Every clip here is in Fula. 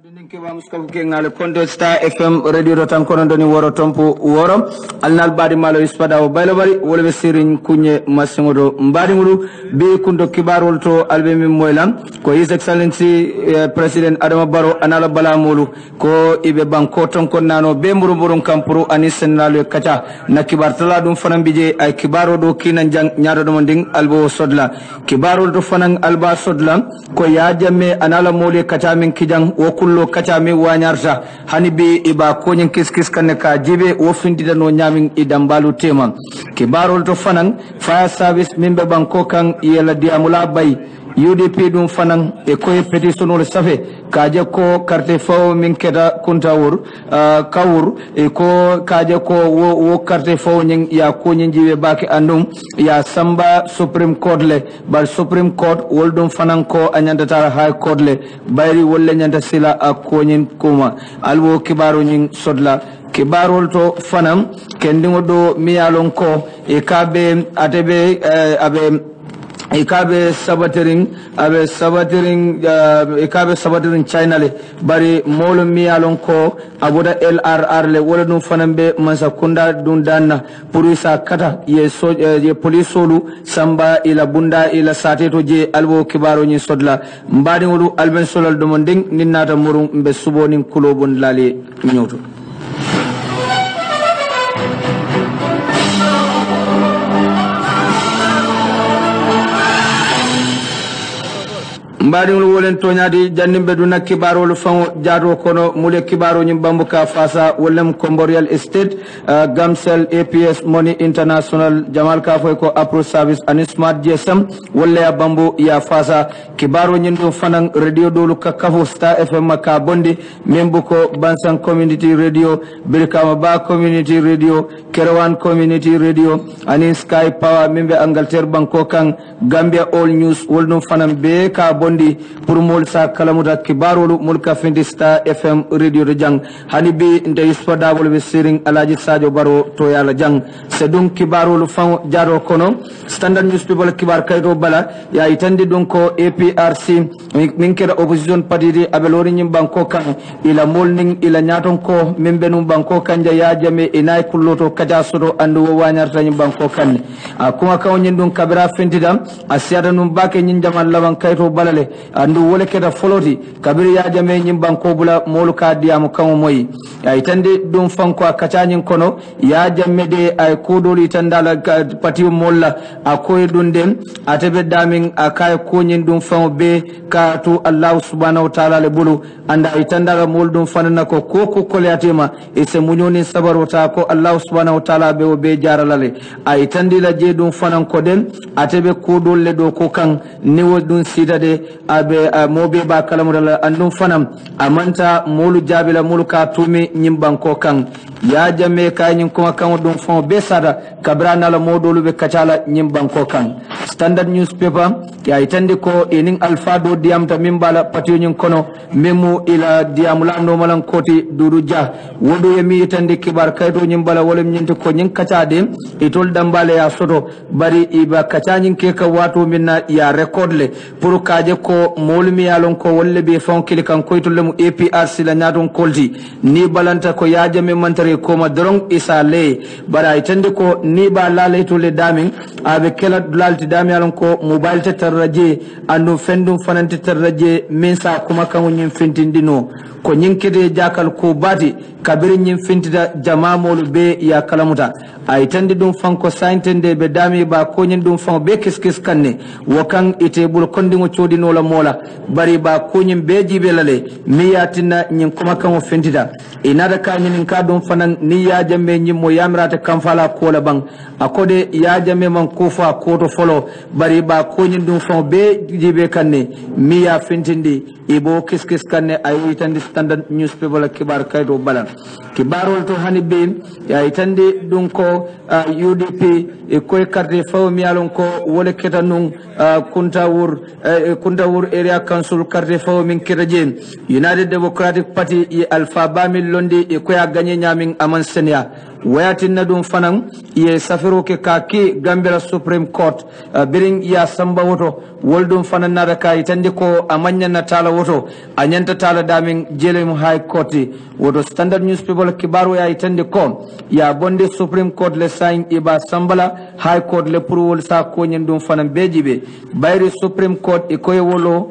Dinke ba muskam ke ngale konto Star FM radio rotan kono doni woro tompo woro alnal badi malo ispada o baylo bari wolbe sirin kunye masingodo mbadi ngulu be kundo kibarol to albe mi moylam ko his excellency president Adama Barrow anala bala mulu ko ibe banko ton kon nano be mburu mburu kampuru ani senalo kacha na kibar tala dum fanam bije ay kibaro do kinan jang nyaado do nding albo sodla kibarol do fanan alba sodla ko ya jamme anala mole kacha min kijang wo kullo kacha mi wanyarta hani bi iba ko nyin kiskis kanne ka jibe wo findida no nyamin idambalu tema kibarol to fanan fire service mimbe banko kan yela diamula bay UDP dum fanan e koy petitionol safe kaje ko carte faw min keda kuntawur kawur e ko kaje ko wo carte faw nyin ya ko nyin jibe baki andum ya samba supreme court le bal supreme court woldum fanan ko anyanta tara high court le bayri wolle nyanta sila ko nyin kuma alwo kibaro nyin sodla kibarol to fanam kendingo do miyalon ko e kabe atebe ikabe sabatering China le bari molo miyalon ko abuda LRR le wala dum fanambe mansakunda dun danna purisa kata ye police solu samba ila bunda ila sateto je albo kibaro ni sodla mbadi ngulu alben solal do monding ninnata murum be suboni kulobon lale nyoto mbadi ngul wolen toñadi jannimbe du nak kibaro lu famo jaado kono mule kibaro nyim bambuka fasa wolem Comborial Estate Gamcel APS Money International Jamal ka foy ko Apro Service and Smart GSM wolle bambu ya fasa kibaro nyindo fanan radio dolu ka kafo Star FM ka bondi membu ko Bansang Community Radio Birkama Ba Community Radio Kerewan Community Radio anin Sky Power membe Angleterre banko kan Gambia All News wolno fanan be ka bondi pour mol sa kalamuta kibarolu mulka fendi Star FM radio de jang hanibi nde ispada wol be siring alaji Sadio Baro to yala jang sedum kibarolu fan jaro kono standard newspaper kibar kaydo bala ya itandi donko APRC min kera opposition party abelori nyim banko kan ila molning ila nyaton ko membenu banko kanja ya jame inay kulloto kaja sodo andu wanyarta nyim banko kan akuma kaw nyindum kabira fentidam asiada num bake nyin jamal lawan kayto balale andu wole keda foloti kabiri ya jame nyim banko bula molu ka diamu kamo moyi ay tande dum fanko akacanyin kono ya jamme de ay kodoli tandala pati molla akoy dundem atebe damin akay konyin dum fango be ka to Allah subhanahu wa ta'ala le bulu anda ay tandala mol dum fanana ko koko kolyatema ise munyoni sabarota ko Allah subhanahu wa ta'ala be jaralale ay tandila je dum fanan ko den atebe kodol le do ko kan niwo dum sitade abe mobe ba kalamudala andum fanam amanta molu jabila molu ka tumi nyimban ko kan ya jamme kay nyin kuma kan dum fon be sada kabrana la modolu be kacala nyimban ko kan standard newspaper ya itande ko enin alfado diamta mimbala patio nyin kono memu ila diamula no malan koti dudu ja wodo yemi itande kibar kaydo nyimbala wolem nyinte ko nyin kacade itol dambale ya soto bari iba kacanyin ke ka wato minna ya record le pour kaje ko molmi yalon ko wolle be fon kilikan koytulle mu APRC la nyaton kolti ni balanta ko yajame mantare ko ma dorong isa le bara itande ko ni ba lale to le damin abe kala lalti dami yalon ko mobile te tarraje andu fendum fanante tarraje min sa kuma kan nyin fintindino ko nyinkede jakal ko bati kabiri nyin fintida jama molu be ya kalamuta ay tandi dum fanko saintende be dami ba ko nyin dum fan be kiskis kanne wakan ite bul kondingo chodino la mola bari ba ko nyin be jibe lale miyatina nyin kuma kan fintida inada ka nyin ka dum fanan ni ya jambe nyin mo yamrata kamfala ko la bang akode ya jambe man kufa ko to folo bari ba ko nyin dum fan be jibe kanne miya fintindi ibo kiskis kanne ay witandi standard newspaper la kibar kaydo balan kibarol to hani be ya itande dun ko UDP e koy carte faw mi alon ko wole keta nun kuntawur area council carte faw min keta jen United Democratic Party e Alpha Bamil Londi e koy a gagné nyamin aman senia wayatin dum fanan ye safiro ke kaki Gambia Supreme Court biring ya samba woto woldum fanan nada ka itande ko amanya na tala woto anyanta tala damin jelem high court woto Standard newspaper kibaro ya itande ko ya bonde Supreme Court le sign iba sambala high court le pour wol sa ko nyendum fanan bejibe bayri Supreme Court e koy wolo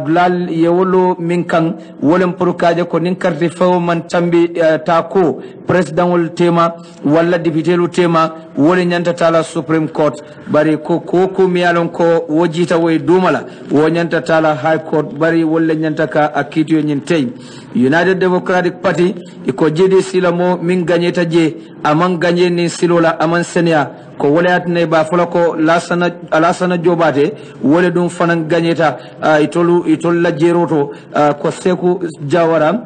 dulal ye wolo minkan wolem pour kaje ko nin carte faw man tambi tako president wol tema wala député lu tema wole nyanta tala Supreme Court bari ko miyalon ko wojita way dumala wo nyanta tala high court bari wolle nyanta ka akitiyo nyintay United Democratic Party iko jidi silamo min ganyeta je aman ganye ni silola aman senia ko wole atne ba fulako lasana jobate wole dum fanan ganyeta itol la jeroto ko seku jawara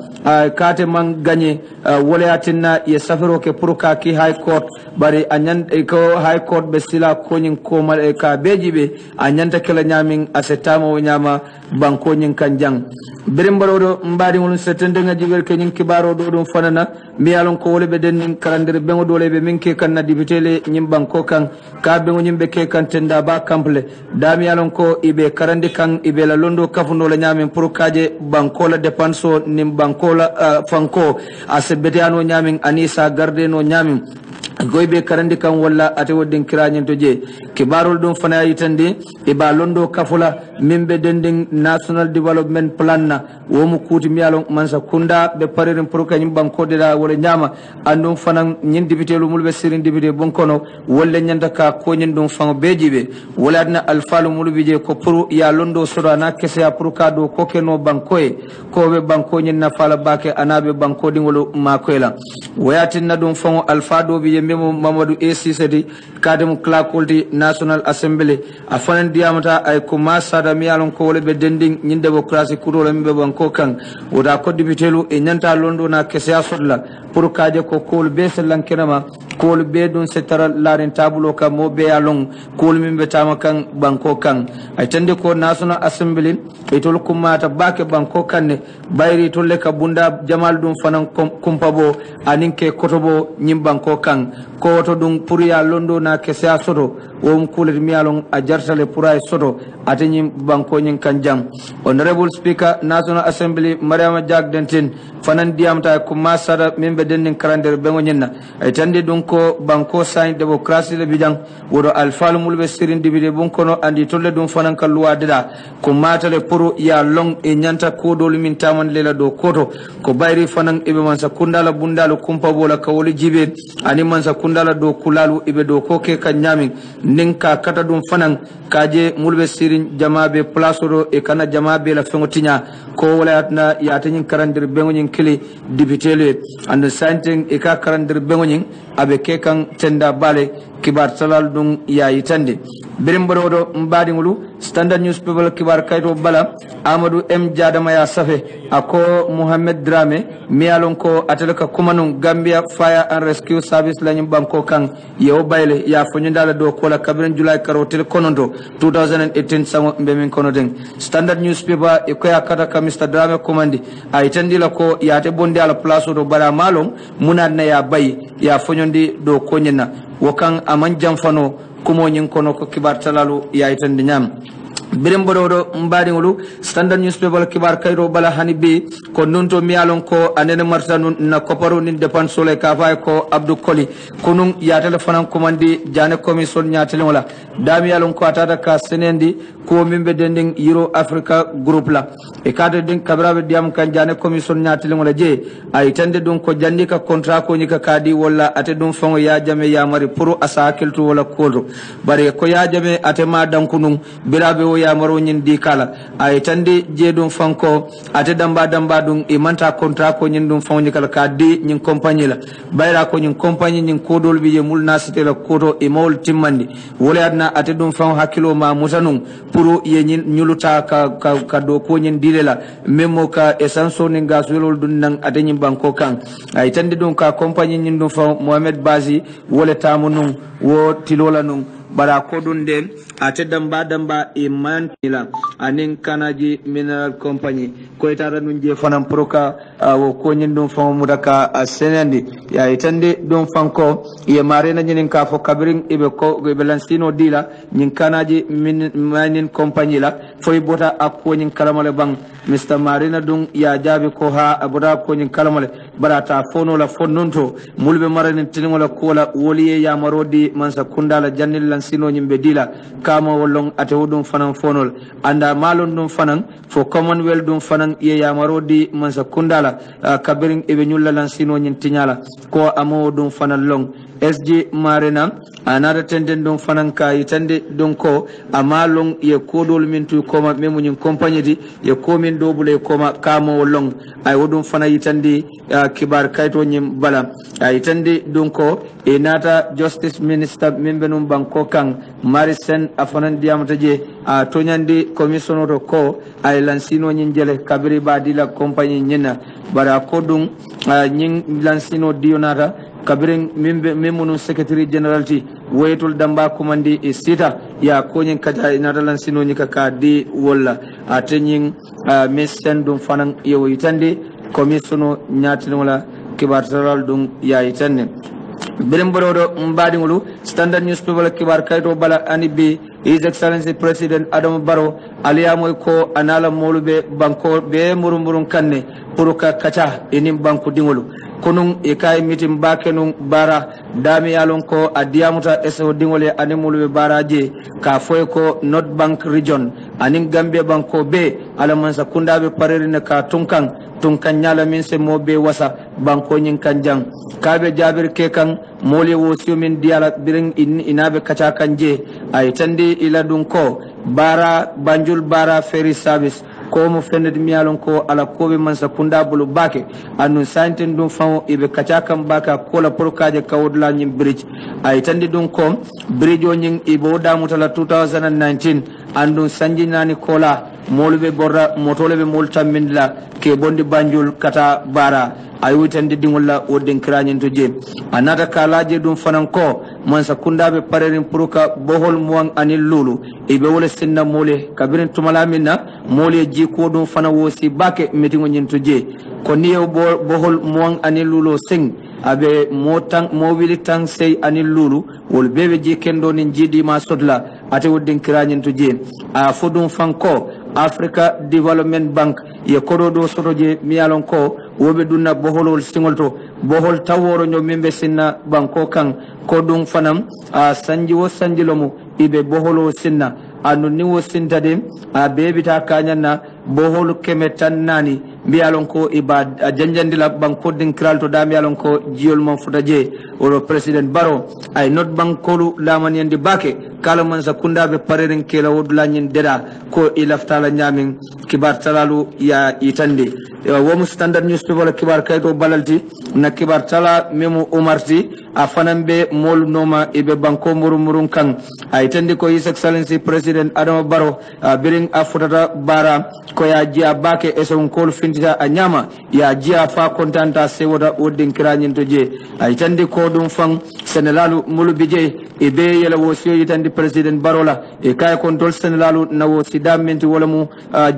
kate man ganye wole atinna ye safiro ke puruka ki high court bari anyan ko high court be sila ko nyin ko mal ka bejibe anyanta kala nyamin asetama wo nyama banko nyin kanjang berimbaro mbadi won setende ngaji wel ke nyin kibaro do dum fanana mi alon ko wole be den kalandere bengo dole be minke kan na dibitele nyim banko kan ka be nyimbe ke kan tenda ba kample dami alon ko ibe karandi kan ibe la londo kafundo la nyamin pour kaje banko la depanso nim banko la fanko asebete ano nyamin anisa garde no nyamin goybe karandi kan walla ate woddin kiranyen to je kibarol dum fana yitande e ba londo kafula mimbe dending national development plan na wo mu kuti miyalo mansa kunda be parerin pour kanyim banko de da wala nyama andum fanan nyin dibité lu mulbe sirin dibité bonkono walla nyanda ka ko nyin dum fango bejibe wala adna alfalu mulbi je ko pour ya londo sura na kese ya pour kado ko keno banko e ko be banko nyin na fala bake anabe banko dingolo makoyla wayatin na dum fango alfado bi memo Mamadou Sidi kadem klakolti National Assembly afanan diamata ay ko masada mi alon ko wole be dending nyin démocratie kurola mbe banko kan woda ko dibitelu e nyanta londo na kese asodla pour kaje ko kol be selankenama kol be don setara larin tabulo ka mo be alon kol mimbe tama kan banko kan ay tande ko National Assembly e tol kumata bake banko kan ne bayri tolle ka bunda jamal dum fanan kumpabo aninke kotobo nyim banko kan ko to dum pour ya londo na kese soto wom kulet mialon a jartale pour ay soto atanyim banko nyin kanjam Honorable Speaker National Assembly Mariama Jack Dentin fanan diamta ko masara membe dennin karandere bengo nyinna ay tande dum ko banko sain démocratie le bidang wodo alfal mulbe sirin dibide bonkono andi tolle dum fanan kalluwa deda ko matale pour ya long e nyanta ko dol min taman lela do koto ko bayri fanan ibe man sakundala bundalo kumpa bola kawoli jibe ani man sakundala do kulalu ibe do koke kanyamin ninka kata dum fanan kaje mulbe sirin jamabe place do e kana jamabe la fengotinya ko wala atna ya tanyin karandir bengo nyin kili dibitele and santing e ka karandir bengo nyin abe ke kan tenda bale kibar salal dum ya yitande berimbaro mbadi ngulu Standard newspaper kibar kayto bala Amadou M Jadama ya safe ako Mohamed Drame mialon ko atelaka kumanun Gambia Fire and Rescue Service lañum banko kan yew bayle ya fonyndala do kola kabren July karotel konondo 2018 sango mbemin kono den Standard newspaper e ko yakata ka Mr Drame komandi ay tandila ko yate bonde ala place do bara malon munadna ya bay ya fonyondi do konyena wokan aman jamfano kumo nyin kono ko kibar talalu ya itande nyam birem bodo mbadi ngulu Standard newspaper kibar kayro bala hanibi ko nonto mialon ko anene martanu na koparo nin dépense sole ka fay ko Abdou Koli kunun ya telephone commandi jane commission nyatele wala dami yalon ko atata ka senendi ko mimbe dending Euro Africa group la e cadre din kabrabe diam kan jane commission nyatele wala je ay tande dun ko jandi ka contrat ko nyika kadi wala ate dun fongo ya jame ya mari pour asa keltu wala kodro bare ko ya jame ate ma dankunun birabe o ya maro nyin di kala ay tande je dun fanko ate damba dun e manta contrat ko nyin dun fongo nyikala kadi nyin compagnie la bayra ko nyin compagnie nyin kodol bi ye mulnasite la koto e mawol timmandi wala adna ate dun fongo hakilo ma mutanun pour ye nyin nyuluta ka do ko nyin dilela memo ka essence ni gaswelol dun nan ate nyin banko kan ay tande dun ka compagnie nyin dun fongo Mohamed Bazi wala tamunun wo tilola nun bara kodun den ate damba e mantila anin kanaji mineral company ko itara nun je fanan proka wo ko nyin dum fa mudaka senandi ya itande dum fanko ye marena nyin ka fo kabirin ibe ko ibe lansino dila nyin kanaji min compagnie la foy bota akko nyin kalamale bang Mr. Marina dum ya jabi ko ha abuda ko nyin kalamale barata fono la fonnonto mulbe marani tingola kola woliye ya marodi mansa kundala jannil lansino nyimbe dila kama wolong ate wudum fanan fonol anda malon dum fanan fo commonwealth dum fanan ye ya marodi mansa kundala kabirin ibe nyulla lansino nyin tinyala ko amo dum fanan long SG Marina anada tenden dum fanan ka yitande dum ko amalong ye kodol min tu koma memu nyin compagnie di ye komin dobule koma kama long ay wudum fana yitande kibar kayto nyim bala yitande dum ko e nata justice minister membenum banko kan Marisen afanan diamata je tonyandi commission to ko ay lansino nyin jele kabiri badila compagnie nyina bara ko dum nyin lansino dionata kabirin mimunu secretary general ti waytul damba kumandi e sita ya konyin kaja inadalan sino nyika ka di wala atenyin messen dum fanan yewo yitande commissiono nyatin wala kibar taral dum ya yitanne birim borodo mbadi ngulu standard newspaper kibar kayto bala anibi His Excellency President Adam Barrow aliyamoy ko anala molube banko be murumurun kanne puruka kacha enim banku dingolu konun e kay mitim bakenun bara dami yalon ko adiamuta eso dingole animulube baraje ka foy ko North Bank region anin Gambia banko be alamansa kundabe parerina ka tunkan nyala min se mobe wasa banko nyin kanjang kabe jabir ke kan mole wo min diala birin inabe kacha kanje ay tandi ila dun ko bara Banjul bara ferry service ko mo fened miyalon ko ala ko be man sakunda bulu bake anu santen dum fawo ibe kacha kan baka ko la porkaje kawdla nyim bridge ay tandi dun ko bridge o nyin ibo damutala 2019 andu sanji nani kola molube borra motolebe molta mindla ke bondi Banjul kata bara ay witande dingolla o denkrañen to je anata kalaje dum fanan ko man sakunda be parerin puruka bohol muwan anil lulu ibe wala sinna mole kabirin tumala minna mole ji ko dum fana wosi bake metingo nyen to je ko niyo bohol muwan anil lulu sing abe mo wili tang sey anil lulu wol bebe je kendo nin jidi ma sodla ate woddin kirañen to je a fodum fanko Africa Development Bank ye kodo do sotoje miyalon ko wobe dunna boholol singolto bohol taworo nyo membe sinna banko kan ko dum fanam sanji wo sanjilomu ibe boholo sinna anu niwo sintade bebita kanyanna bohol kemetan nani miyalon ko iba janjandila banko din kralto da miyalon ko jiol mon futaje oro president Barrow ay not bankolu lamani yandi bake kala man sakunda be parerin kela wodula nyin deda ko ilaftala nyamin kibar talalu ya itande womu standard newspaper kibar kayto balalti na kibar tala memu umarti afanambe mol noma ibe banko murumurun kan ay tande ko His Excellency President Adam Barrow biring afutata bara ko ya jia bake eson kol findita anyama ya jia fa kontanta sewoda wodin kiranyin to je ay tande ko dum fang senelalu mulubije ibe yela wosiyo yitande President Barrow la e kay kontrol senelalu na wosida menti wala mu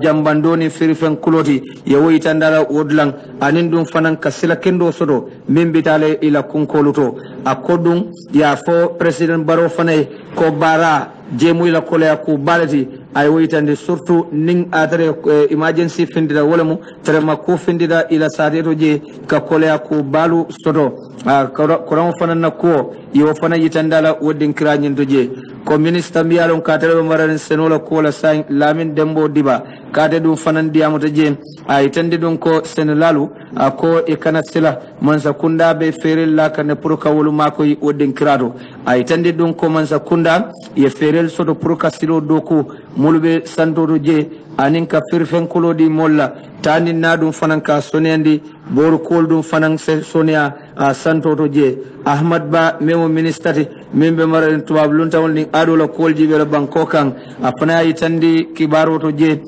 jambandoni firifen kuloti ye woyitandala wodlang anin dum fanan kasila kendo sodo mimbitale ila kunkoluto akodum ya fo President Barrow fanay ko bara jemu ila kolea ku balati ay woyitande surtout ning adare emergency findida wala mu trema ko findida ila sadeto je ka kolea ku balu sodo ko fanan na ko yo fana yitandala wodin kirañin to je ko ministre miyalon ka tere maran senola ko la sain Lamin Dembo Diba kade dum fanan diamoto je ay tande dum ko senelalu ko e kanasila man sakunda be ferel la kan pour ka wolu mako wodin kirado ay tande dum ko man sakunda ye ferel soto pour ka silo doku mulbe santoto je anin ka firfen kulodi molla tani na dum fanan ka sonendi boru kol dum fanan sonia santoto je Ahmad Ba memo ministati membe maran tubab luntawol ni adola kol jibe banko kan afana yitandi kibaro to je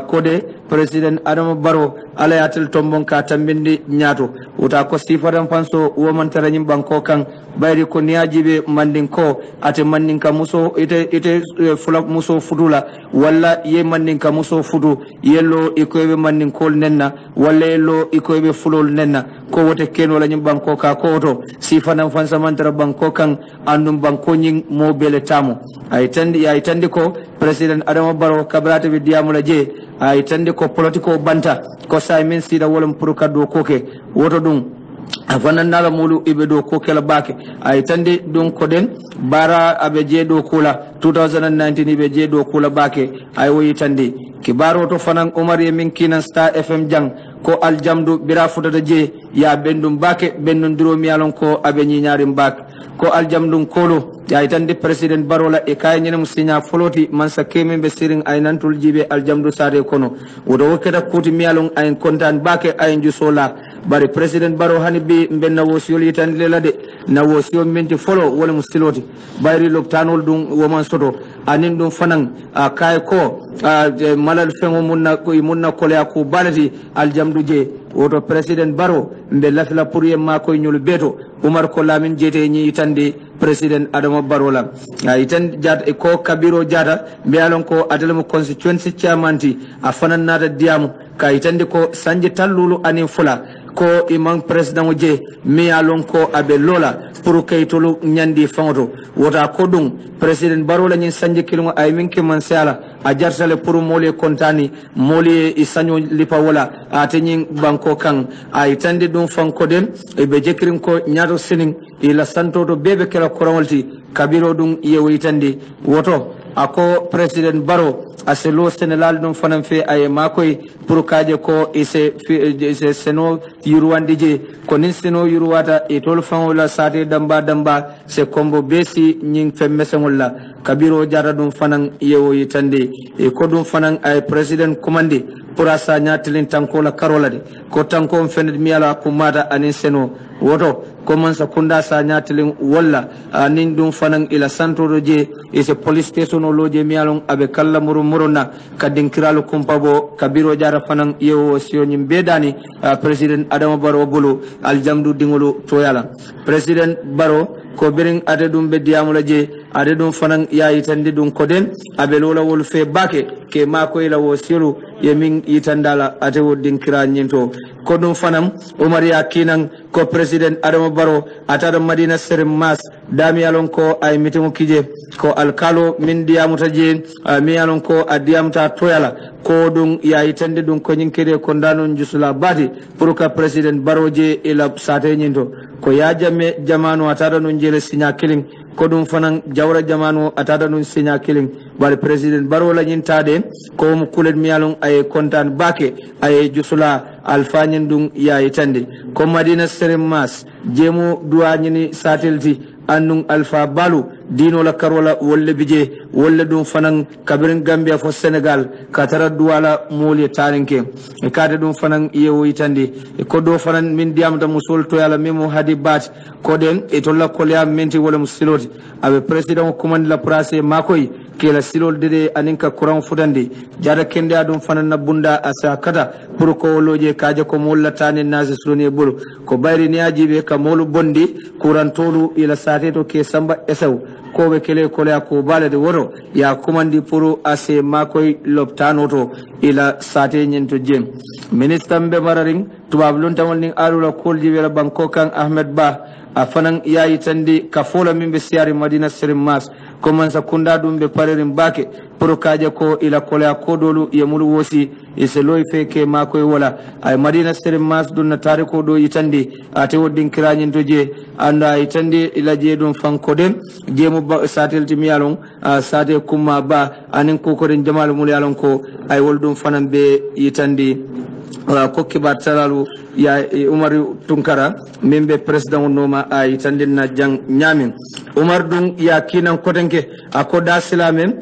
kode president Adama Barrow ala yatel tombon ka tambindi nyato uta ko sifadan fanso woman taranyim banko kan bayri ko niajibe mandin ko ate mandin ka muso ite fulak muso fudula walla ye mandin ka muso fudu yello ikoybe mandin kol nenna walla yello ikoybe fulol nenna ko wote keno la nyim banko ka ko to sifadan fansa mantara banko kan andum banko nyin mo bele tamu ay tandi ko president Adama Barrow kabrata bi diamula je ay tandi ko politiko banta ko say men sida wolum pour kaddo koke woto dum afanan nala mulu ibe do ko kala bake ay tande don ko den bara abe je do kula 2019 ibe je do kula bake ay woyi tande kibaro to fanan Omar ye min kinan Star FM jang ko aljamdu bira futata je ya bendum bake bendum dromi alon ko abe nyaari bake ko aljamdum kolo ay tande president Barola e kay nyenum signa foloti man sa kemen be siring ay nantul jibe aljamdu sare kono wodo woketa kuti mialon ay kontan bake ay jusola bari president Barrow hani bi mbenna wosiyol yitande lade na wosiyol menti folo wala mustiloti bayri loptanol dum woman soto anin dum fanan kay ko malal fengo munna kolya ko balati aljamdu je woto president Barrow mbe lafla pour yemma ko nyul beto Umar ko lamin jete nyi yitande president Adama Barrow la yitan jata ko kabiro jata be alon ko adalmo constituency chairman ti afanan nata diamu ka yitande ko sanje tallulu anin fula ko imam president je mi alon ko abe lola pour kaytolu nyandi fangoto wota ko dum president Barrow la nyin sanje kilmo ay minke man sala a jarsale pour mole kontani mole isanyo lipa wala atenyin banko kan ay tande dum fanko den e be jekrin ko nyaado sinin ila santo to bebe kala korawalti kabiro dum yewoyitande woto ako president Barrow aselo Sénégal dum fanam fe ay makoy pour kaje ko ise seno yuruwande je ko nin seno yuruwata e tol fangola sate damba se kombo besi nyin femmesengolla kabiro jara dum fanan yewoyitande e ko dum fanan ay president commande pour asa nyatilin tanko la karolade ko tanko fened miala ko mata anin seno woto comment sa kunda sa nyatilin walla anin dum fanan ila santo je e se police station loje mialon abe kala muruna kadin kiralo kumpabo kabiro jara fanan yewo sionyim bedani president Adama Barrow bolo aljamdu dingolo toyala president Barrow ko birin ade dum be diamula je ade dum fanan yayitande dum koden abe lola wol fe bake ke mako ila wo siru yemin yitandala ate woddin kira nyinto ko dum fanam Omar ya kinan ko president Adama Barrow atada Madina Serim Mas dami alon ko ay mitimo kije ko alkalo min diamuta je mi alon ko adiamta toyala ko dum yayitande dum ko nyinkede ko ndanon jusula bati pour ka president Barrow je ila sate nyinto ko ya jamme jamanu atada non jele sinya killing ko dum fanan jawra jamanu atada non sinya killing bal president Barrow la nyintade ko mu kulet mi alon ay kontan bake ay jusula alfanyin dum yayitande ko Madina Serim Mas jemu duwanyini satelti annun alfa balu dino la karola wolle bije wolle dum fanan kabirin Gambia fo Senegal katara duwala moli tarinke e kade dum fanan yewo yitande e ko do fanan min diamta musul to yala memo hadi bat ko den e to la kolya menti wala musiloti abe president commande la place makoy kela silol dede aninka kuran fudande jada kende adum fanan na bunda asa kata pour ko loje kaje ko molla tane nazi sune bulu ko bayri ni ajibe ka molu bondi kuran tolu ila sate to ke samba esaw ko be kele ko la ko balade woro ya commandi pour ase makoy loptano to ila sate nyento jem ministre mbe mararing tubab lon tamol ni alula kolji wela banko kan Ahmed Ba afanan yayi tandi ka fola mimbe siari Madina Serim Mas comment sa kunda dum be parerin bake pour kaje ko ila kola kodolu yemulu wosi e se loy feke makoy wala ay Madina Serim Mas dun na tare ko do yitandi ate woddin kiranyin to je anda yitandi ila je dum fankoden jemu satel timiyalon sate kuma ba anin ko ko den jamal mul yalon ko ay wol dum fanan be yitandi ko kibar talalu ya Umar Tunkara membe president noma ay tandina jang nyamin Umar dun ya kinan kotenke akoda silamen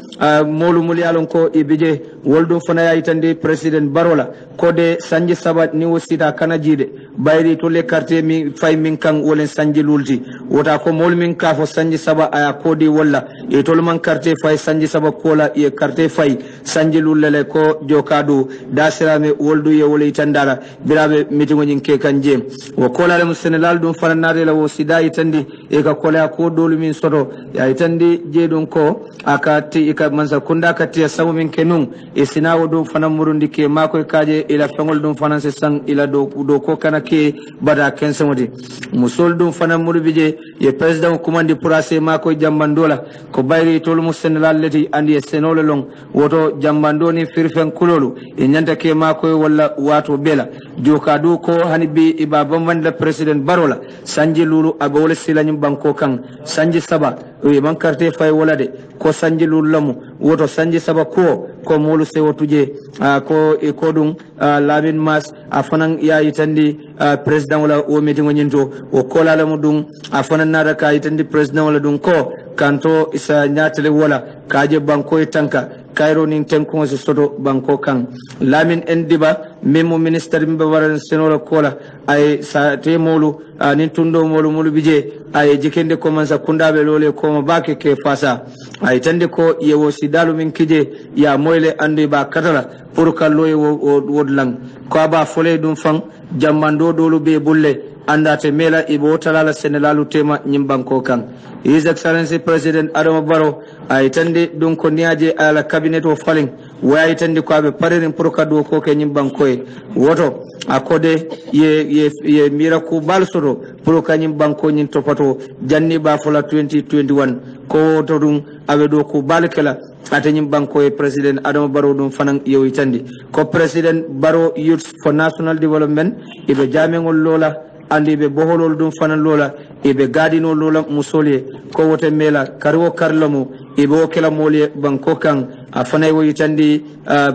molu mul yalon ko ibije woldum fana ya itandi president barola kode sanji sabat ni wosita kana jide bayri to le carte mi fay min kan wolen sanji lulti wota ko mol min ka fo sanji saba aya kodi walla e tol man carte fay sanji saba kola e carte fay sanji lullele ko jokadu dasirame woldu ye wole itandara birabe mitingo nyinke kanje wo kola le musenelal dum fana nare la wosida itandi e ka kola ko dolu min soto ya itandi jedon ko akati ika mansa kunda kati sabu min kenun e sinawo dum fana murundi ke mako kaje ila fengol dum fana se sang ila do ko kana ke bada kense modi musol dum fana murubije ye president kumandi purase mako jambandola ko bayri tol musenelal leti andi e senolo long woto jambandoni firfen kulolu e nyanta ke mako walla wato bela jokadu ko hanibi ibaba manda president barola sanji lulu abole silanyum banko kan sanji saba e man carte fay wala de ko sanji lulu lamu woto sanji saba ko molu se wotuje ko e kodum labin mas afanan ya itandi president wala o meeting nyinto o kola lamu dum afanan nada ka itandi president wala dum ko kanto isa nyatele wala kaje banko e tanka kairo nin tenko se soto banko kan lamin endiba memo minister mbe waran senola kola ay sa temolu nin tundo molu bije ay jikende ko man sa kundabe lole ko ma bake ke fasa ay tande ko yewo sidalu min kije ya moyle ande ba katala pour kallo e wodlang ko ba fole dum fang jammando dolu be bulle andate mela ibo talala senelalu tema nyimbanko kan His Excellency President Adama Barrow ay tande dum ko niaje ala cabinet of falling way tande ko be parerin pour kado ko ke nyimbanko e woto akode ye miracle balsoro pour kanyim banko nyin topato janni ba fola 2021 ko to dum abe do ko balkela atanyim banko e president Adama Barrow dum fanan yewi tandi ko president Barrow Youth for National Development ibe jamengol lola andi be boholol dum fanan lola ibe gadino lola musole ko wote mela karwo karlamu ibe o kala mole banko kan afana yewi tandi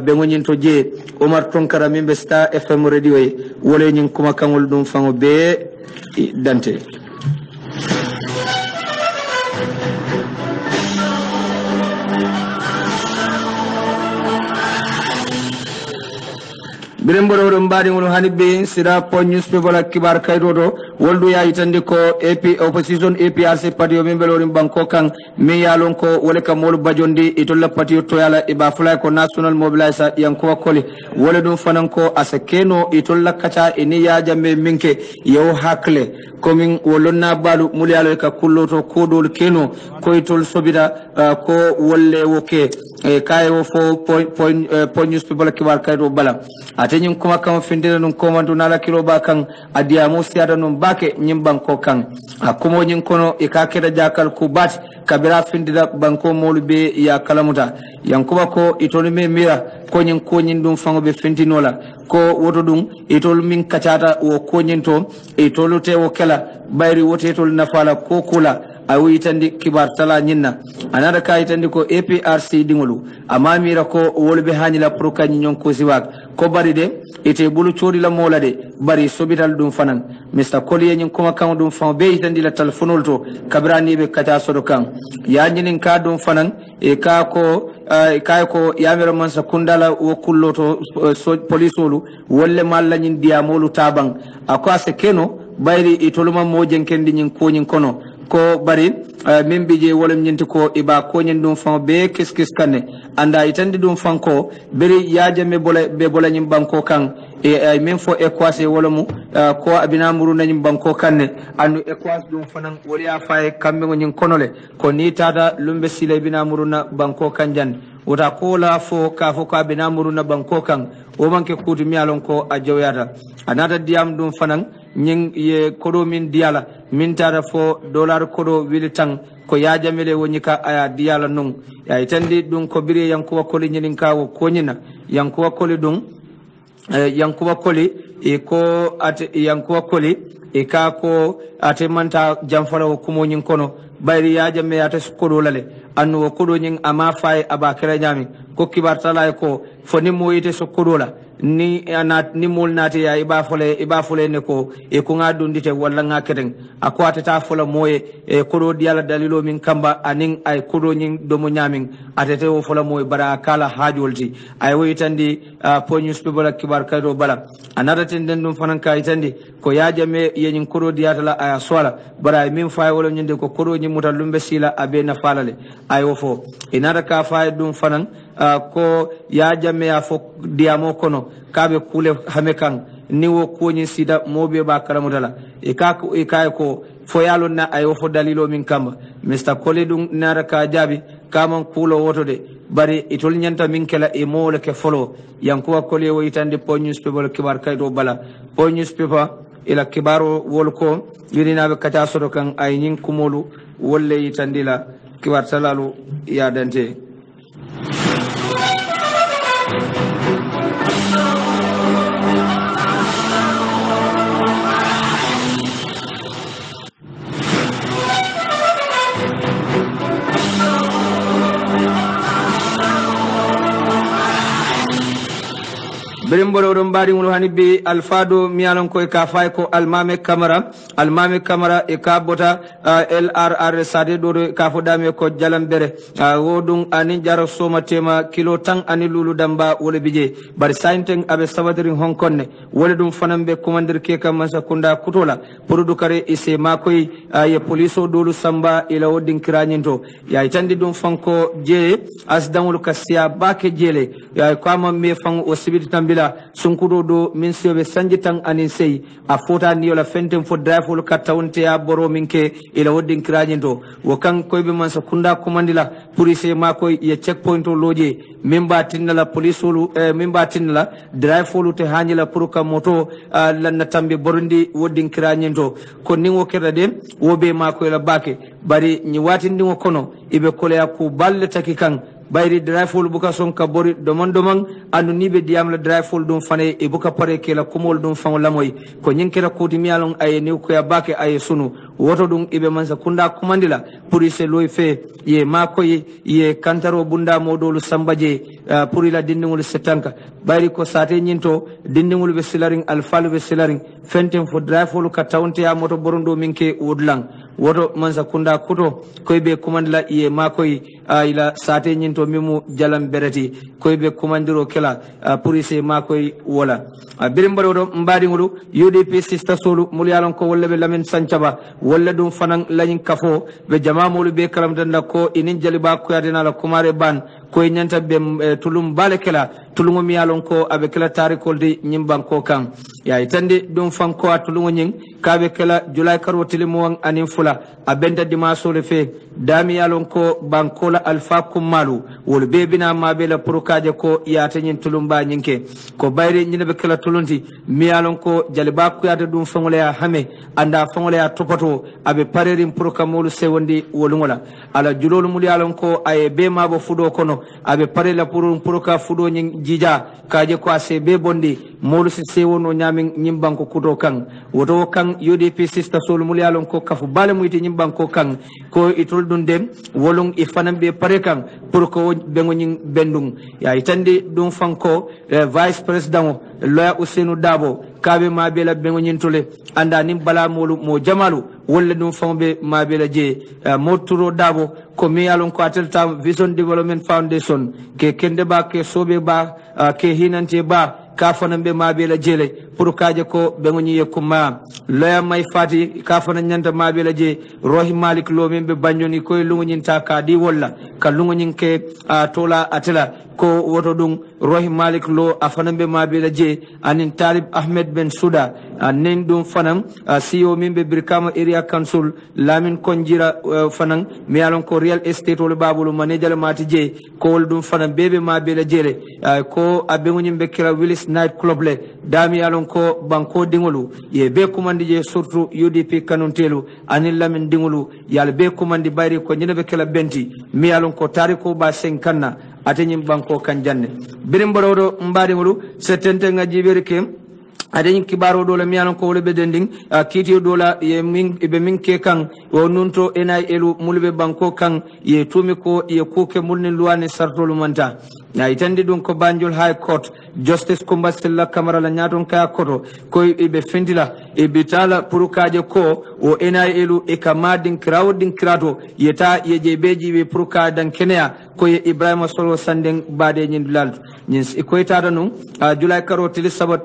be ngonin to je Omar Tonkara mimbe Star FM radio e wole nyin kuma kangol dum fango be dante Biremboro mbadi ngol hanibe sira po newspaper la kibar kaydodo woldu ya itandi ko AP opposition APRC party o membelo banko kan mi yalon ko wole ka mol bajondi itolla party to yala e ba fulay ko national mobilizer yanko koli wole dum fanan ko asekeno itolla kacha eni ya jamme minke yow hakle komin wolonna balu mulyalo ka kulloto kodol keno ko itol sobida ko wolle woke e kayo fo point newspaper la kibar kaydo bala atenyim kuma kam findira nun komando nala kilo bakan adiya mo siada nun bake nyim banko kan akumo nyin kono e ka keda jakal ku bat kabira findira banko molube ya kalamuta yankuba ko itolu me mira ko nyin dum fango be fintinola ko woto dum itolu min kacata wo ko nyin to itolu te wo kala bayri wote itolu nafala ko kula awi tandi kibar tala nyinna anada kay tandi ko APRC dingolu amamira ko wolbe hanila pour kanyi nyon ko siwak ko bari de ite bulu chori la mola de bari sobital dum fanan Mr. Kolye nyin kuma kan dum fan be tandi la telefonol to kabrani be kata sodo kan ya nyinin ka dum fanan e ka ko yamira man sa kundala wo kulloto polisolu wolle malla nyin diamolu tabang akwa se keno bayri itoluma mo jenkendi nyin ko nyin kono ko bari min bije wolem nyinti ko iba ko nyen dum fan be kis kanne anda itandi dum fan ko beri yaaje me bola nyim banko kan e min fo equase wolemu ko abina muru nanyim banko kanne andu equase dum fanan woli ya fay kambe nyin konole ko ni tada lumbe sile bina muru na banko kan jan wota ko la fo ka fo ka abina muru na banko kan o manke kutu mi alon ko a jawyata anata diam dum fanan nyin ye kodo min diala min tada fo dollar kodo wilitang ko yaajamele woni ka aya diala non ya itandi dum ko bire yankuwa koli nyinin kawo ko nyina yankuwa koli dum yankuwa koli e ko ate yankuwa koli e ka ko ate manta jamfara ko kumo nyin kono bayri yaajame ate kodo lale anno kodo nyin ama fay aba kera nyami ko kibartala ko foni moyite so kodo la ni mol nati ya iba fole ne ko e ko nga dundite walla nga keten akwata ta fola moye e kodo diala dalilo min kamba anin ay kodo nyin do mo nyamin atete o fola moye bara kala hajolti ay woytandi po newspaper la kibar kado bala anata tenden dum fanan ka itandi ko yajame yenyin kodo diata la aya swala bara min fay wala nyinde ko kodo nyi mutalumbe sila abe na falale ay wofo inata ka fay dum fanan ko yajame ya fo diamo kono kabe kule hamekan niwo kuonyi sida mobe ba karamudala e ka ko foyalo na ayo fo dalilo min kamba Mr. Koledung nara ka jabi kaman kulo woto de bari itol nyanta min kala e mole ke folo yankuwa kole wo itande po newspaper kibar kaydo bala po newspaper ila kibaro wolko yirina be kata sodo kan ay nyin kumolu wolle itandila kibar salalu ya dante Berimbolo rombari ngulu hanibi alfado mialon ko ka fay ko almame camara e ka bota LRR sade do ka fo dame ko jalambere wodum ani jaro soma tema kilo tang ani lulu damba wole bije bar sainteng abe sabadiri honkonne wole dum fanambe commander ke kam masa kunda kutola produdu kare ise makoy ye police dolu samba ila wodin kiranyinto ya itandi dum fanko je asdamul kasiya bake jele ya kwama me fang o sibiti tambila sunkudo do min sebe sanjitan anin sey a fota ni wala fenten fo drafol katawunte ya boro minke ila woddin kiranyinto wo kan koybe man sa kunda komandila police makoy ye checkpoint loje memba tinala police lu memba tinala drafol te hanjila pour ka moto lanna tambe borondi woddin kiranyinto ko ningo kerda de wobe makoy la bake bari ni watindi ngo kono ibe kolya ku balle takikan bayri drafol buka son ka bori domon anu nibe diam la drafol dum fane e buka pare ke la kumol dum fang lamoy ko nyinkira koti mialon ay ne ko ya bake ay sunu woto dum ibe mansa kunda kumandila police loy fe ye makoy ye kantaro bunda modolu sambaje purila dindingol setanka bayri ko sate nyinto dindingol be silaring alfalu be silaring fenten fo drafol ka tawnte ya moto borondo minke wodlang woto mansa kunda kuto koybe kumandila ye makoy ila sate nyinto mimu jalam bereti koybe kumandiro kela police makoy wola birimbaro do mbadi ngulu UDP sister solu mulyalon ko wolle be lamen sancaba wolle dum fanan lañin kafo be jama mulu be kalam danda ko inin jaliba ko yadena la kumare ban koy nyanta be tulum balekela tulungo miyalon ko abe kala tarikol de nyimban ko kan ya itande dum fan ko tulungo nyin kabe kala julay karotile mo anin fula abenda dimaso le fe dami yalon ko bankola alfa kumalu wol bebina mabela purukaje ko yata nyin tulumba nyinke ko bayre nyine be kala tulunti miyalon ko jaliba ko yata dum fangole ya hame anda fangole ya topato abe parerim puruka molu sewondi wolungola ala julolu mul yalon ko ay be mabo fudo kono abe parela puruka fudo nyin jija kaje ko ase be bondi molu se sewono nyamin nyimbanko kuto kan woto kan UDP sister sol mul yalon ko kafu bale muyti nyimbanko kan ko itul dun dem wolung ifanam be pare kan pour ko bengo nyin bendung ya itande dum fanko vice president loya Ousseynou Dabo kabe mabela bengo nyin tole anda nim bala molu mo jamalu wolle dum fambe mabela je moturo Dabo ko mi yalon ko atelta Vision Development Foundation ke kende ba ke sobe ba ke hinante ba kafana be mabela jele pour kaje ko be ngoni yekuma loya may fati kafana nyanta mabela je rohi malik lo membe banyoni koy lungunin ta ka di walla ka lungunin ke tola atela ko woto dum rohi malik lo afana be mabela je anin talib ahmed ben souda anin dum fanam CEO membe birkama area council lamin konjira fanam mi alon ko real estate wol babulu manager mati je ko dum fanam bebe mabela jele ko abe ngoni be kira willis night club le dami alon ko banko dingolu ye be kumandi je surtout UDP kanontelu anil lamin dingolu yal be kumandi bayri ko nyine be kala benti mi alon ko tariko ba senkanna atenyim banko kan janne birim borodo mbadi ngolu setente ngajibere kem aden kibaro do la miyanon ko wole be dending kiti do la ye min be min ke kan o nunto enay elu mulbe banko kan ye tumi ko ye kuke mulni luwane sartolu manta na itandi dun ko Banjul High Court Justice Kumba Silla Camara la nyaton ka koto ko ibe findila e bitala purukaje ko o NIL e kamadin crowding krato yeta yeje beji be puruka dan Kenya ko Ibrahima Solo Sandeng bade nyin lal nyin ko itata nun July karo tili saba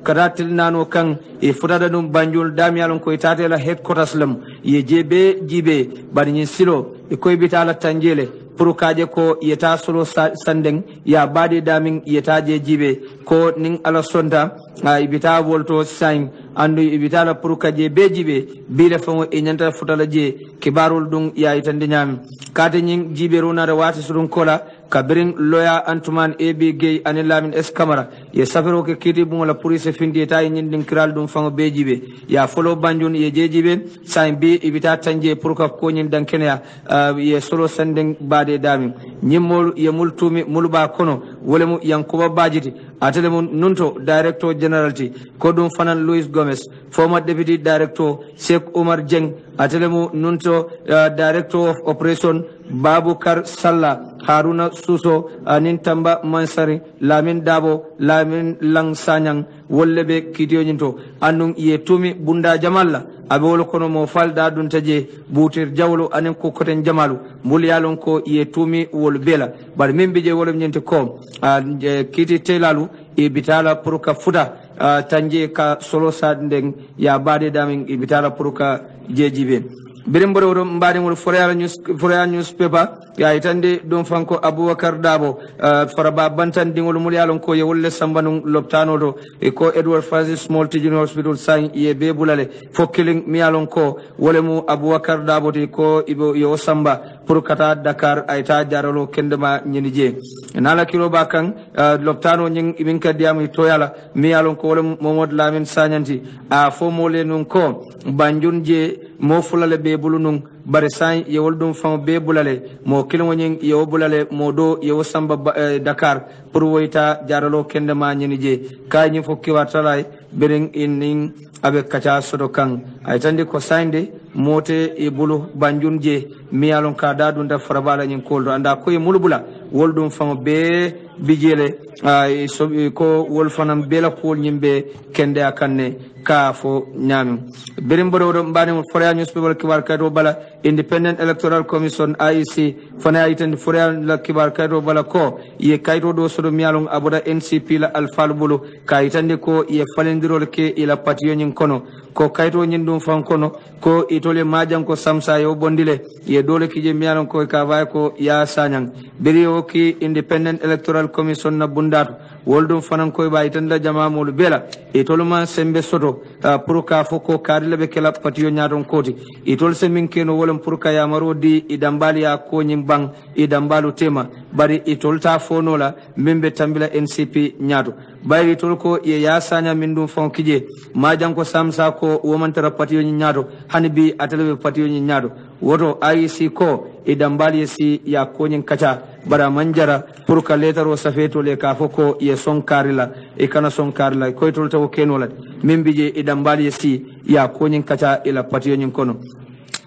karatil nano kan e futada dum Banjul damyalon ko itata la headquarters lam yeje be jibe bari nyin silo e ko bitala tanjele purukaje ko yeta Solo Sandeng ya bade damin yeta je jibe ko ning ala sonda ibita volto sign andu ibita la purukaje be jibe bile famo e nyanta futala je kibarul dum ya itande nyam kate nyin jibe rona da wati surun kola kabirin loya Antuman AB Gay anilamin S Camara ye safero ke kiti bungo la police findi ta nyin din kiral dum famo be jibe ya follow Banjul ye je jibe sign be ibita tanje puruka ko nyin dan Kenya ye Solo Sandeng bade damin nyimol ye multumi mulba kono wolemu yankuba bajiti atelemu nunto director generality kodum fanan Louis Gomez former deputy director Sheikh Omar Jeng atelemu nunto director of operation Babukar Salla Haruna Suso Nintamba Mansari Lamin Dabo Lamin Langsanyang wollebe kitiyo nyinto andum ye tumi bunda jamalla abe wolo kono mo falda dun taje butir jawlo anen ko koten jamalu mbul yalon ko ye tumi wol bela bar min bije wolom nyente ko kiti telalu e bitala puruka futa tanje ka Solo Sandeng ya bade damin e bitala puruka jejibe birim boro mbadi ngol Foreal newspaper ya itande don fanko Abubakar Dabo faraba bantan dingol mul yalon ko ye wolle sambanu loptano do e ko Edward Francis Small Teaching Hospital sain ye be bulale fokkiling mi yalon ko wolemu Abubakar Dabo de ko ibo yo samba pour kata Dakar ayta jaralo kendema nyinije nala kilo bakan loptano nyin ibin kadiam to yala mi yalon ko wolemu Momod Lamin Sanyanti a fo mole nun ko Banjul je mo fulale be bulunun bare san yewol dum fam be bulale mo kilmo nyin yewo bulale mo do yewo samba Dakar pour woyta jaralo kende ma nyini je kay nyi fokki wartalay bering in abe kacha sodo kan ay tandi ko sande mote e bulu Banjul je miyalon ka dadun da farabala nyin koldo anda ko e mulbula woldum fam be bijele ko wol fanam bela kol nyimbe kende akanne ka fo nyami berim bodo mbani Foreal newspaper kibar kado bala Independent Electoral Commission IEC fana itande Foreal la kibar kado bala ko ye kayto do sodo miyalon abuda NCP la alfal bulu ka itande ko ye falendirol ke ila patiyo nyin kono ko kayto nyin dum fan kono ko itole majan ko samsa yo bondile ye dole kije miyalon ko ka vay ko ya sanyang beri o ki Independent Electoral Commission na bundatu woldum fanan koy ba itanda jama mulu bela itoluma sembe soto pour ka foko kadile be kala patiyo nyaton koti itol se min keno wolum pour ka yamaro di idambali ya ko nyimbang idambalu tema bari itol ta fonola membe tambila NCP nyato bayri tol ko ye ya sanya min dum fon kije majan ko samsa ko womantara patiyo nyato hanibi atelebe patiyo nyato woto IEC ko idambali si ya ko nyin kacha bara manjara pour ka letaro safeto le ka foko ye son karila e kana son karila ko tol taw kenola mimbije idambali si ya ko nyin kacha ila patiyo nyin kono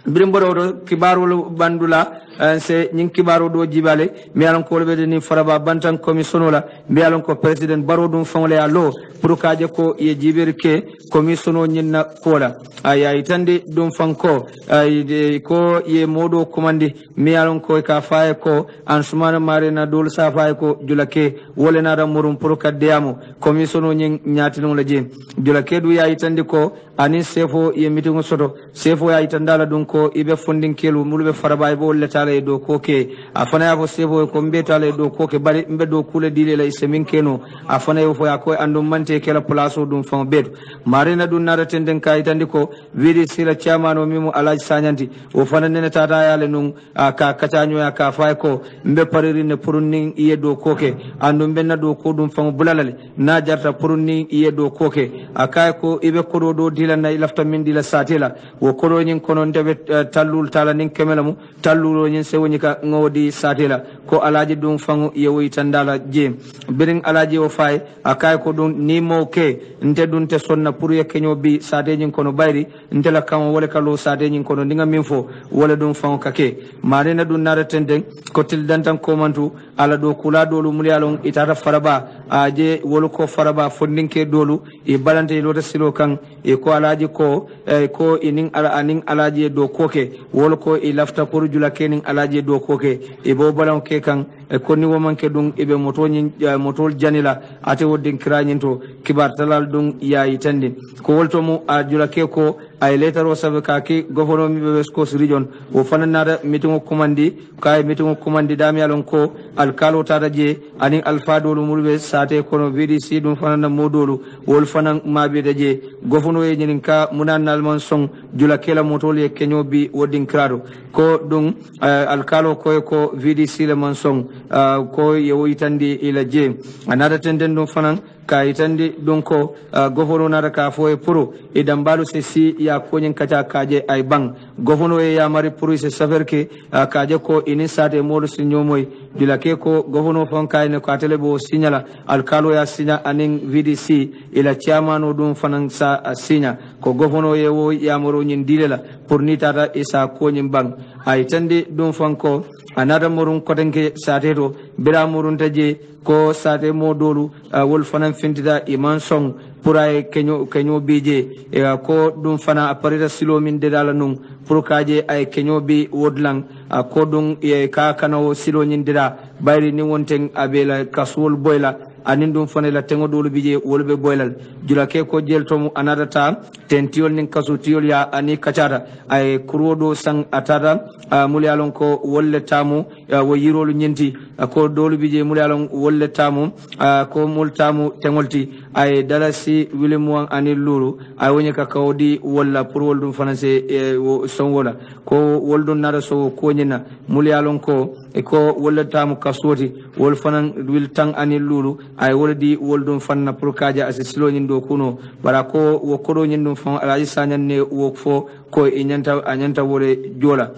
birim bodo kibaru bandula se nyin kibaru do jibale mi alon ko be ni faraba bantan commission la mi alon ko president baro dum fonle allo pour kaje ko ye jibirke commission nyin na kola ay itande dum fanko ay ko ye modo commande mi alon ko ka faye ko ansumana marina dol sa faye ko julake wole na da murum pour kadiyamo commission nyin nyaatilon la je julake du ya itande ko ani sefo ye mitingo soto sefo ya itandala dum ko ibe funding kelu mulbe faraba bo leta do koke afana yafo sebo ko mbetale do koke bari mbe do kule dile la isemin keno afana yofo yakoy andum mante kala place dum fon bedo marina dun nara tenden kay tandi ko wiri sila chairman o mimo Alhaji Sanyanti o fana nene tata yale nun ka katanyo ya ka fay ko mbe pariri ne purunni iye do koke andum benna do ko dum fon bulalale na jarta purunni iye do koke akay ko ibe kodo do dila na ilafta min dila satela wo kodo nyin kono ndebe tallul tala nin kemelamu tallul nyin sewunyika ngodi satela ko alaji dum fangu yewi tandala je birin alaji o fay akay ko dum ni mo ke nte dun te sonna pour ye kenyo bi sade nyin kono bayri nte la kam wala kalo sade nyin kono dinga min fo wala dum fangu kake marina dun nara tenden ko til dantan ko mantu ala do kula dolu mulyalon itata faraba aje wolo ko faraba fondinke dolu e balante lota silo kan e ko alaji ko ko inin ala anin alaji do koke wolo ko e lafta pour jula kenin alaji do koke e bo balan ke kan ko ni woman ke dum e be motol janila ate woddin kiranin to kibar talal dum yayi tande ko wolto mu a jula ke ko ay letter o sabe ka ki gouverneur mi be West Coast region o fanana meeting commandi kay meeting commandi dami alon ko alkalo tada je anin alfadolu mulbe sate kono VDC dum fanana modolu wol fanan mabe daje gouverneur e nyin ka munanal man song jula kela motol ye kenyo bi woddin krado ko dum alkalo ko VDC le man song ko yewoyitandi ila je anada tenden dum fanan ka itandi donko gouverneur nada ka fo e pro e dambalu se si ya konyen kata kaje ay bang gouverneur e ya mari pro se saverke kaje ko ini sate modu sinyomoy dilake ko gouverneur fon kay ne ko atele bo signala alkalo ya signa anin VDC ila chairman dum fanan sa signa ko gouverneur e wo ya moro nyin dilela pour ni tata isa konyen bang ay tandi dum fanko anada morun kotenke sateto bira morun taje ko sate modolu wol fanan fintida iman song pour ay kenyo bije ko dum fana aparita silo min de dala num pour kaje ay kenyo bi wodlang ko dum e ka kanawo silo nyin dira bayri ni wonten abela kaswol boyla anin dum fana la tengo dolu bije wolbe boylal jula ke ko jeltomu anadata tentiol nin kasutiol ya ani kachara ay kurodo sang atara mulyalon ko wolle tamu wo yirolu nyenti ko dolu bije mulyalon wolle tamu ko multamu tengolti ay dalasi wilimu ani lulu ay woni ka kawdi walla pour woldum fana se songola ko woldun nada so ko nyina mulyalon ko e ko wolle tamu kasoti wol fanan wil tang ani lulu ay woldi woldum fanna pour kaja asisilo nyindo kuno bara ko wo kodo nyindum fan alaji sanyanne wo fo ko e nyanta wore jola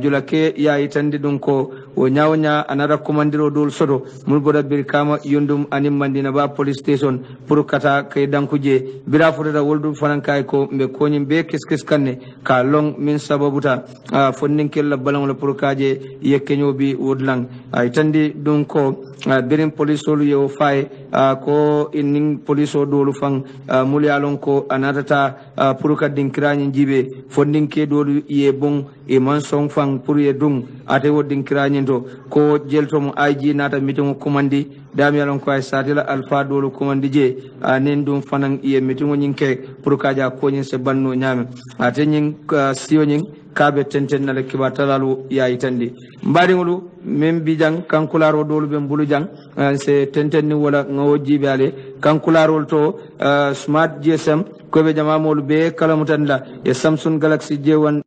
jola ke ya itande dum ko o nyawnya anara commandiro dol soto mul boda bir kama yondum anim mandina ba police station pour kata kay dankuje bira fotada woldum fanan kay ko be konyim be keskes kanne ka long min sababuta fonnin kella balang la pour kaje yekenyo bi wodlang itande dum ko birin police olu yo fay ko inning police o dolu fang mulyalon ko anatata pour ka dinkirani jibe fondin ke dolu ye bon e man song fang pour ye dum ate wodin kirani to ko jeltom IG nata meeting commandi dami alon ko ay satila alfa dolu commandi je nen dum fanan ye meeting nyinke pour kaja ko nyin se banno nyame ate nyin siyo nyin kabe tenten na le kibatalalu ya itandi mbari ngulu mem bijang kankularo dolu be mbulu jang se tenten ni wala ngawo jibe ale kankularo to smart GSM ko be jama molu be kala mutanda e Samsung Galaxy J1